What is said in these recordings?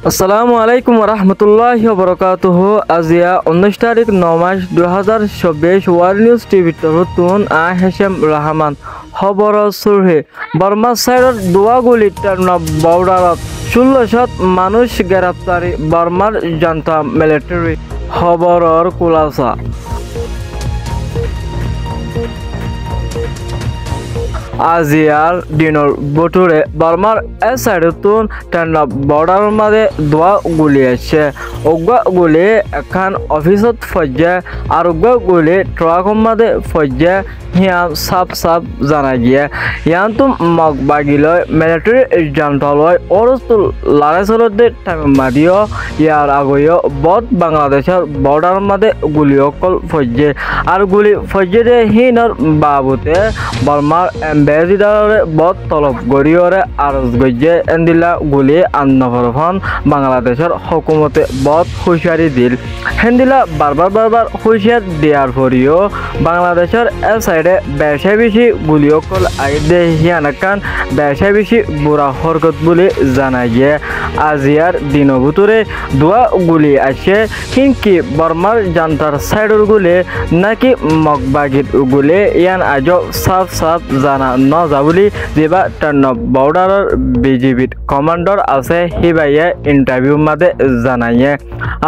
আসসালামু আলাইকুম রহমতুল্লাহি ওয়া বারাকাতুহু। আজিয়া 19 তারিখ 9 মাস 2024 ওয়ার্ল্ড নিউজ টিভি তরতুন হেশেম রহমান খবর সুরহে বর্মা সাইডর দোয়াগুলি টার্না বর্ডারত 1600 মানুষ গ্রেপ্তারি বর্মার জান্তা মিলিটারি খবরর কুলাসা। আজিয়ার দিনের বটুরে বর্মার সাইডতুন টান্না বর্ডার মাঝে দোয়া গুলি আছে। উগ্র গুলি এখন অফিসত ফজ্জে আর উগ্র গুলি ট্রাক মাঝে ফজ্জে হিয়ান সাপ জানা গিয়ে ইয়ান তো মগ বাগিলয় মিলিটারি জান্তালয় অরস্তুল লারাইসলতে টাইম মারিও ইয়ার আগেও বদ বাংলাদেশের বর্ডার মাঝে গুলি অকল ফজ্জে আর গুলি ফজ্জে দে হিনর বাবুতে বর্মার এম্বেসিডারে বদ তলব গড়িয়রে আরজ গজ্জে এন্দিলা গুলি আন্নফরফন বাংলাদেশের হকুমতে বদ হুঁশিয়ারি দিল। হেন্দিলা বারবার হুঁশিয়ার দেওয়ার পরেও বাংলাদেশের সাইডে বেশি বেশি গুলি অকল আইদে হিয়ানাকান বেশি বেশি বুড়া হরকত বলে জানা গিয়ে আজিয়ার দিনের ভিতরে দোয়া গুলি আছে কিন্তু বর্মার জান্তার সাইডর গুলি নাকি মগবাগির গুলি ইয়ান আজ সাফ জানা নজা বলে যেবা টার্ন বর্ডারের বিজিবির কমান্ডার আছে হিবাইয়ে ইন্টারভিউ মাঝে জানাইয়ে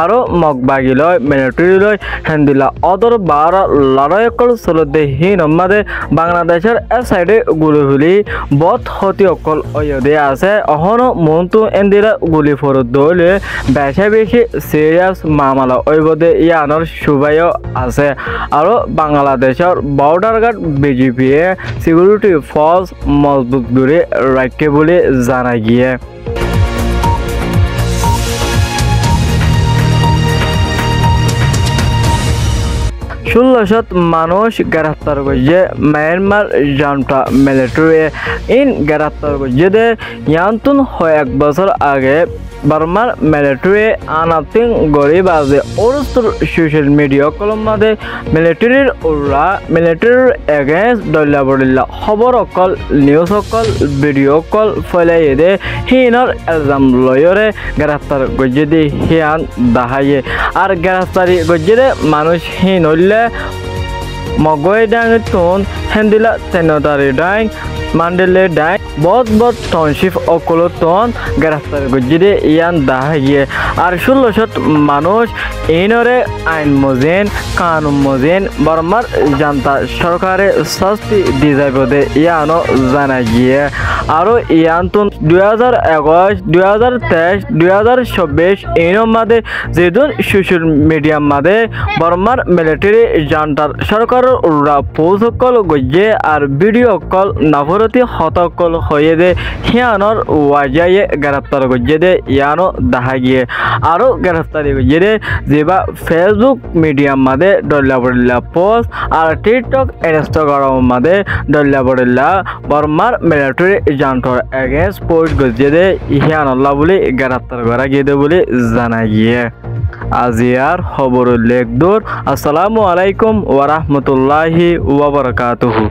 আরো মগবাগিলয় মিলিটারিলয় হেন্দিলা অদর বার লড়াইকল চলতে হীন মাঝে বাংলাদেশের সাইডে গুলি হুলি বত হতি অকল অয়োধ্যে আছে অহনো মনতু এন্দিরা গুলি ফরত দলে বেশি সিরিয়াস মামলা ঐবদে ইয়ানোর সুবাইও আছে আর বাংলাদেশের border guard BGP security force মজবুত করে রাখে বলে জানা গিয়ে। 1600 মানুষ গ্রেফতার করছে মায়ানমার জান্তা মিলিটারি ইন গ্রেফতার করছে দে ইয়ান্তুন এক বছর আগে বর্মার মিলিটারি আনাতিং গরিব আছে অরস্তুর সোশ্যাল মিডিয়া কলম মাঝে মিলিটারির ওরা মিলিটারির এগেন্স্ট দল্লা বড়িল্লা খবর অকল নিউজ অকল ভিডিও কল ফেলাই দে হিনর এলজাম লয়রে গ্রেফতার করছে দে হিয়ান দাহাইয়ে আর গ্রেফতারি করছে দে মানুষ হিন হইলে মগই ডাং তুন হেন্দিলা তেনতারি ডাং মান্ডেলে ডাং বদ টাউনশিপ অকলতন গ্রেফতার করছে ইয়ান দাহাইয়ে আর 1600 মানুষ ইনরে আইন মজিন কানুন মজিন বর্মার জান্তা সরকারে শাস্তি দি যাবে ইয়ানো জানা গিয়ে আরো ইয়ান্তন 2021 2023 2024 এর মাঝে যেদিন সোশ্যাল মিডিয়ার মাঝে বর্মার মিলিটারি জান্তার সরকারের উড়া পোস্ট কল গজ্জে আর ভিডিও কল নাফরতি হতকল হয়ে দে হিয়ানোর ওয়াজায়ে গ্রেফতার গজ্জে দে ইয়ানো দেখা গিয়ে আরো গ্রেফতারি গজ্জে দে যেবা ফেসবুক মিডিয়ার মাঝে ডল্লা বড়িল্লা পোস্ট আর টিকটক ইনস্টাগ্রাম মাঝে ডল্লা বড়িল্লা বর্মার মিলিটারি জান্তার এগেন্স্ট পোস্ট গজ্জে দে হিয়ানল্লাহ বলে গ্রেফতার করা গিয়ে দে বলে জানা গিয়ে। আজিয়ার খবর লেখদুর। আসসালামু আলাইকুম ওয়া রাহমাতুল্লাহি ওয়া বারাকাতুহু।